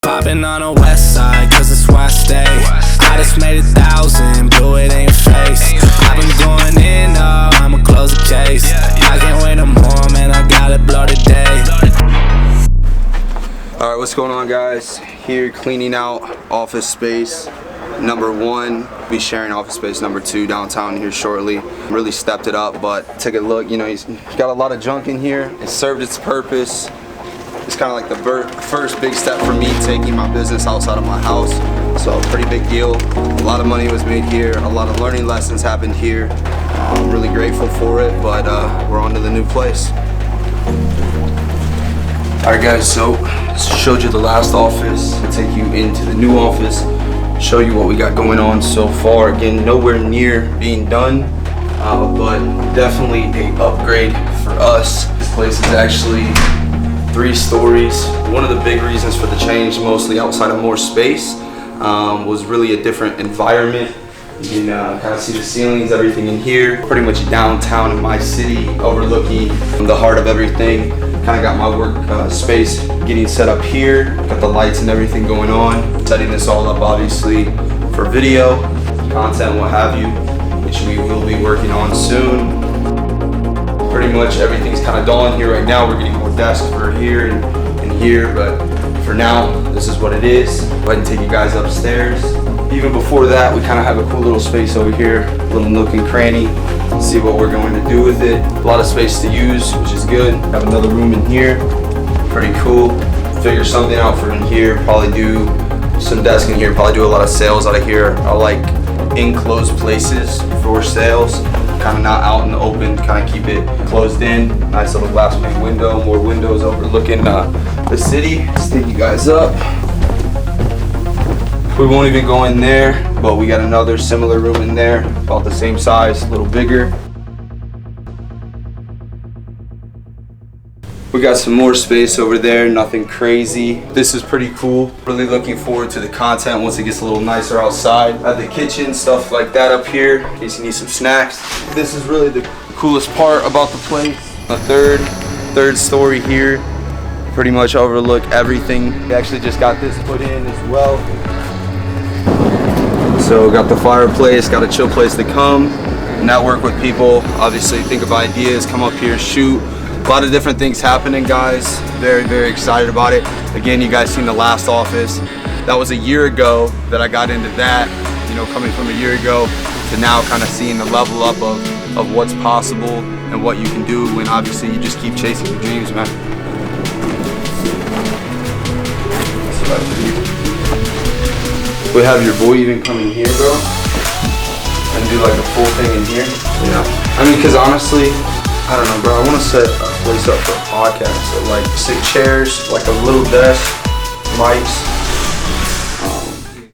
Popping on the west side, cause that's where I stay. I just made 1,000, blew it in your face. I've been going in, I'ma close the case. I can't wait no more, man, I gotta blow today. Alright, what's going on, guys? Here cleaning out office space number 1. Be sharing office space number 2 downtown here shortly. Really stepped it up, but take a look, you know, he's got a lot of junk in here. It served its purpose. It's kind of like the first big step for me taking my business outside of my house. So pretty big deal. A lot of money was made here. A lot of learning lessons happened here. I'm really grateful for it, but we're on to the new place. Alright guys, so showed you the last office. I'll take you into the new office, show you what we got going on so far. Again, nowhere near being done, but definitely an upgrade for us. This place is actually 3 stories. One of the big reasons for the change, mostly outside of more space, was really a different environment. You can kind of see the ceilings, everything in here. Pretty much downtown in my city, overlooking the heart of everything. Kind of got my work space getting set up here. Got the lights and everything going on. Setting this all up obviously for video, content, what have you, which we will be working on soon. Pretty much everything's kind of dull in here right now. We're getting more desks for here and here, but for now, this is what it is. Go ahead and take you guys upstairs. Even before that, we kind of have a cool little space over here, a little nook and cranny. See what we're going to do with it. A lot of space to use, which is good. Have another room in here, pretty cool. Figure something out for in here. Probably do some desk in here. Probably do a lot of sales out of here. I like enclosed places for sales. Kind of not out in the open, kind of keep it closed in. Nice little glass pane window, more windows overlooking the city. Stick you guys up. We won't even go in there, but we got another similar room in there, about the same size, a little bigger. We got some more space over there, nothing crazy. This is pretty cool. Really looking forward to the content once it gets a little nicer outside. At the kitchen, stuff like that up here, in case you need some snacks. This is really the coolest part about the place. The third story here, pretty much overlook everything. We actually just got this put in as well. So got the fireplace, got a chill place to come, network with people, obviously think of ideas, come up here, shoot. A lot of different things happening, guys. Very, very excited about it. Again, you guys seen the last office. That was a year ago that I got into that, you know, coming from a year ago to now kind of seeing the level up of what's possible and what you can do when obviously you just keep chasing your dreams, man. We have your boy even come in here, bro, and do like a full thing in here. Yeah. I mean, because honestly, I don't know, bro. I want to set a place up for a podcast. So like 6 chairs, like a little desk, mics,